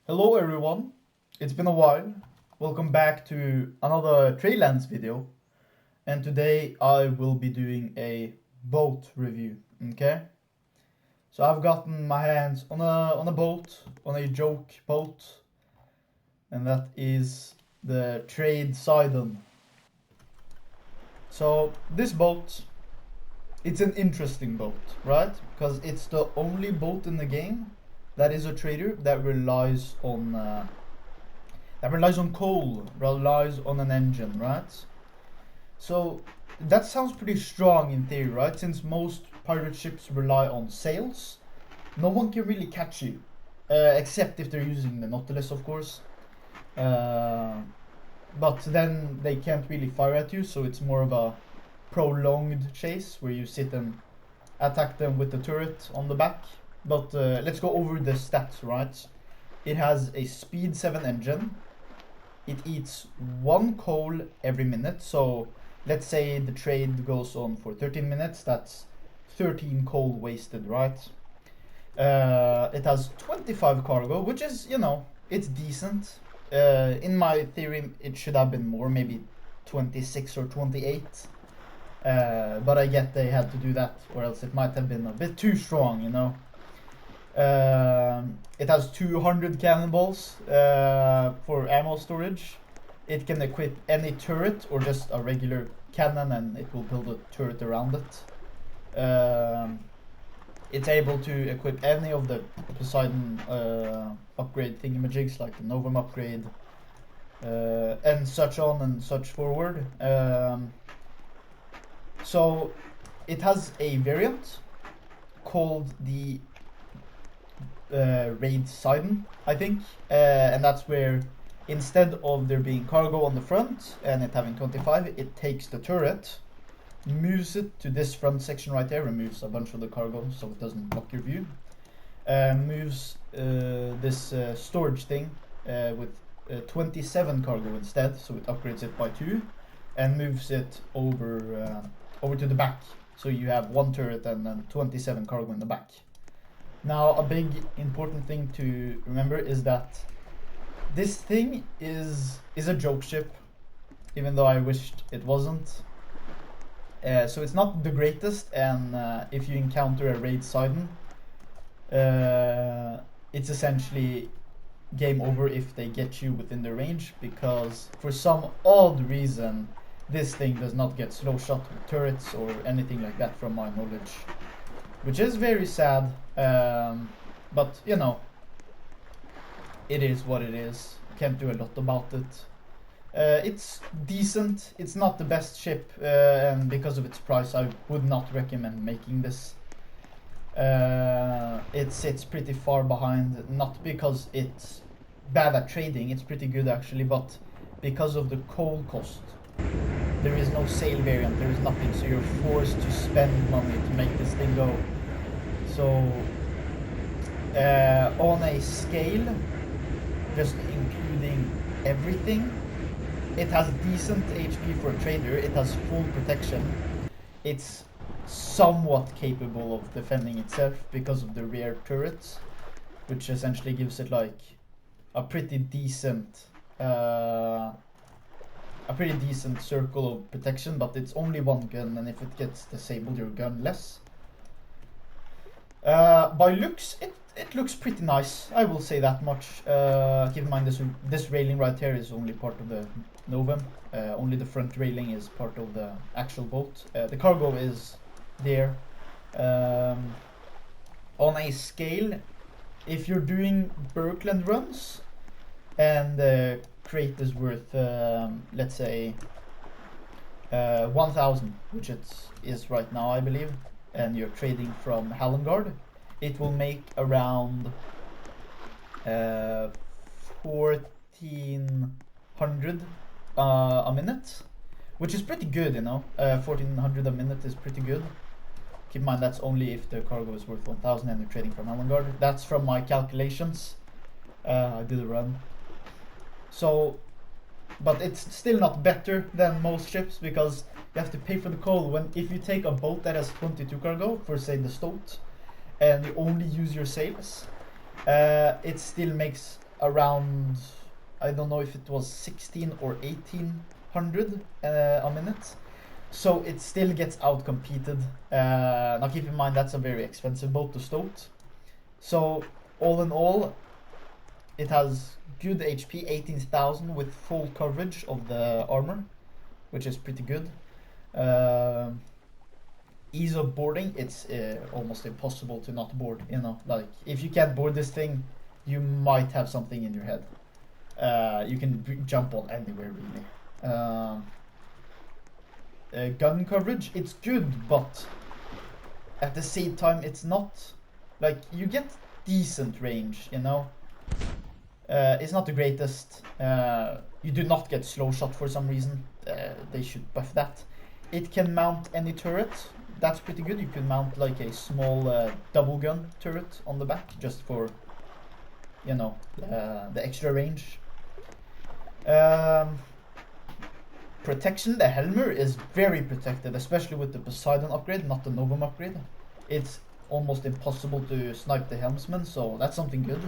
Hello everyone, it's been a while. Welcome back to another Tradelands video. And today I will be doing a boat review, okay? So I've gotten my hands on a boat, on a joke boat. And that is the Tradeseidon. So this boat, it's an interesting boat, right? Because it's the only boat in the game that is a trader that relies on coal, relies on an engine, right? So that sounds pretty strong in theory, right? Since most pirate ships rely on sails, no one can really catch you, except if they're using the Nautilus, of course. But then they can't really fire at you, so it's more of a prolonged chase where you sit and attack them with the turret on the back. But let's go over the stats, right? It has a speed 7 engine. It eats 1 coal every minute, so let's say the trade goes on for 13 minutes, that's 13 coal wasted, right? It has 25 cargo, which is, it's decent. In my theory, it should have been more, maybe 26 or 28. But I get they had to do that, or else it might have been a bit too strong, It has 200 cannonballs for ammo storage. It can equip any turret or just a regular cannon, and it will build a turret around it. It's able to equip any of the Poseidon upgrade thingamajigs, like the Novum upgrade, and such on and such forward. So it has a variant called the Tradeseidon, I think, and that's where instead of there being cargo on the front and it having 25, it takes the turret, moves it to this front section right there, removes a bunch of the cargo so it doesn't block your view, moves this storage thing with 27 cargo instead, so it upgrades it by 2, and moves it over to the back, so you have 1 turret and then 27 cargo in the back. Now, a big important thing to remember is that this thing is a joke ship, even though I wished it wasn't. So it's not the greatest, and if you encounter a Tradeseidon, it's essentially game over if they get you within the range, because for some odd reason this thing does not get slow shot with turrets or anything like that from my knowledge, which is very sad. But it is what it is. Can't do a lot about it. It's decent. It's not the best ship, and because of its price I would not recommend making this. It sits pretty far behind, not because it's bad at trading, it's pretty good actually, but because of the coal cost. There is no sail variant, there is nothing, so you're forced to spend money to make this thing go. So on a scale, just including everything, it has decent HP for a trader, it has full protection, it's somewhat capable of defending itself because of the rear turrets, which essentially gives it like a pretty decent circle of protection, but it's only 1 gun, and if it gets disabled your gun less. By looks, it looks pretty nice, I will say that much. Keep in mind this railing right here is only part of the Novum. Only the front railing is part of the actual boat. The cargo is there. On a scale, if you're doing Berkland runs and the crate is worth let's say 1,000, which it is right now I believe, and you're trading from Hallandgard, it will make around 1,400 a minute, which is pretty good, 1,400 a minute is pretty good. Keep in mind that's only if the cargo is worth 1,000 and you're trading from Hallandgard. That's from my calculations. I did a run. So, but it's still not better than most ships, because you have to pay for the coal. If you take a boat that has 22 cargo, for say the Stoat, and you only use your sails, it still makes around, I don't know if it was 16 or 1800 a minute. So it still gets outcompeted. Now keep in mind that's a very expensive boat to stoat. So all in all, it has good HP, 18,000 with full coverage of the armor, which is pretty good. Ease of boarding, it's almost impossible to not board, you know. Like, if you can't board this thing, you might have something in your head. You can jump on anywhere, really. Gun coverage, it's good, but at the same time, it's not, like, you get decent range, you know. It's not the greatest. You do not get slow shot for some reason. They should buff that. It can mount any turret. That's pretty good. You can mount like a small double gun turret on the back just for, you know, the extra range. Protection, the Helmer is very protected, especially with the Poseidon upgrade, not the Novum upgrade. It's almost impossible to snipe the helmsman, so that's something good.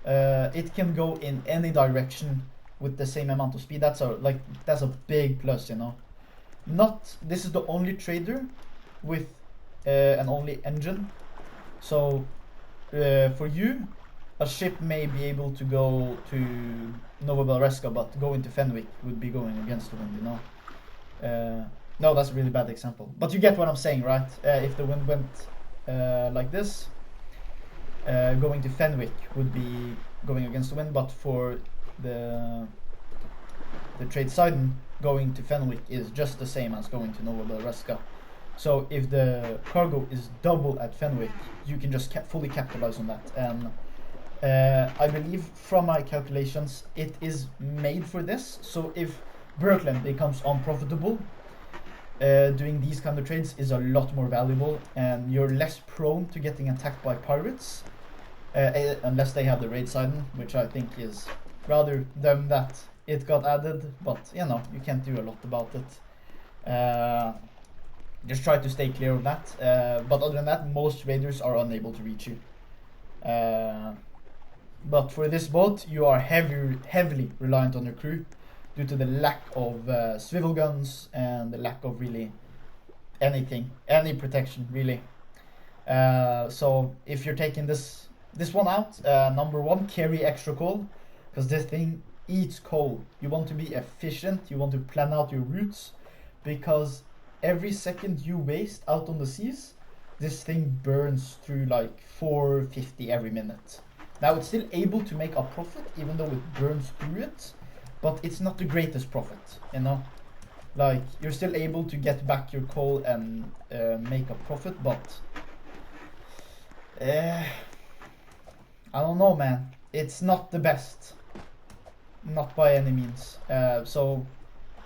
It can go in any direction with the same amount of speed. That's a big plus, you know. This is the only trader with an only engine. So for you, a ship may be able to go to Nova Belresca, but going to Fenwick would be going against the wind, you know. No, that's a really bad example, but you get what I'm saying, right? If the wind went like this, going to Fenwick would be going against the wind, but for the Tradeseidon, going to Fenwick is just the same as going to Nova Belresca. So if the cargo is double at Fenwick, you can just fully capitalize on that. And I believe from my calculations, it is made for this. So if Brooklyn becomes unprofitable, doing these kind of trades is a lot more valuable, and you're less prone to getting attacked by pirates, unless they have the Tradeseidon, which I think is rather dumb that it got added, but you know, you can't do a lot about it. Just try to stay clear of that. But other than that, most raiders are unable to reach you. But for this boat, you are heavily reliant on your crew due to the lack of swivel guns and the lack of really any protection, really. So if you're taking this one out, number one, carry extra coal, because this thing eats coal. You want to be efficient, you want to plan out your routes, because every second you waste out on the seas, this thing burns through like 450 every minute. Now it's still able to make a profit even though it burns through it, but it's not the greatest profit, you know. Like, you're still able to get back your coal and make a profit, but I don't know, man. It's not the best, not by any means. So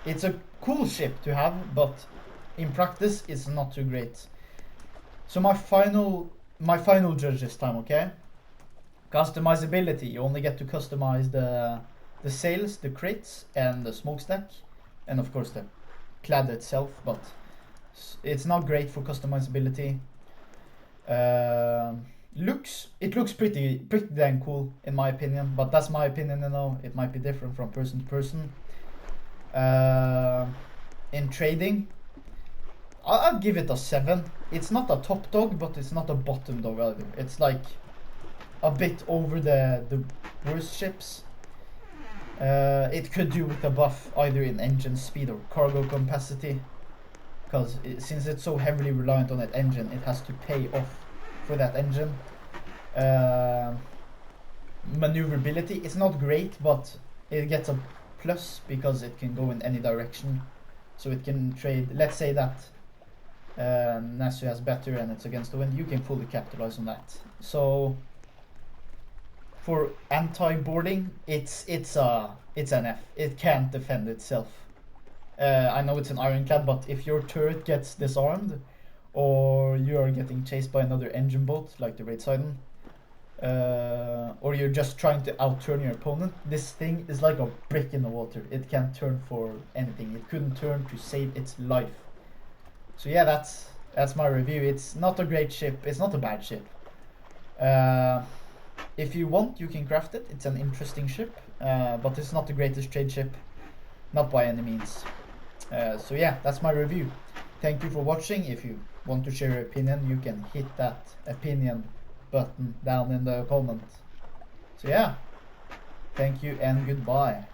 it's a cool ship to have, but in practice it's not too great. So my final judge this time, okay? Customizability. You only get to customize the sails, the crates, and the smokestack, and of course the clad itself, but it's not great for customizability. It looks pretty dang cool in my opinion, but that's my opinion, you know. It might be different from person to person. In trading, I'd give it a 7. It's not a top dog, but it's not a bottom dog either. It's like a bit over the worst ships. It could do with a buff either in engine speed or cargo capacity, because since it's so heavily reliant on that engine, it has to pay off for that engine. Maneuverability, it's not great, but it gets a plus because it can go in any direction. So it can trade, let's say that Nasu has better and it's against the wind, you can fully capitalize on that. So for anti-boarding, it's an F. It can't defend itself. I know it's an ironclad, but if your turret gets disarmed, or you are getting chased by another engine boat like the Tradeseidon, or you're just trying to outturn your opponent, this thing is like a brick in the water. It can't turn for anything. It couldn't turn to save its life. So yeah, that's my review. It's not a great ship. It's not a bad ship. If you want, you can craft it. It's an interesting ship, but it's not the greatest trade ship, not by any means. So yeah, that's my review. Thank you for watching. If you want to share your opinion, you can hit that opinion button down in the comment. So yeah, thank you and goodbye.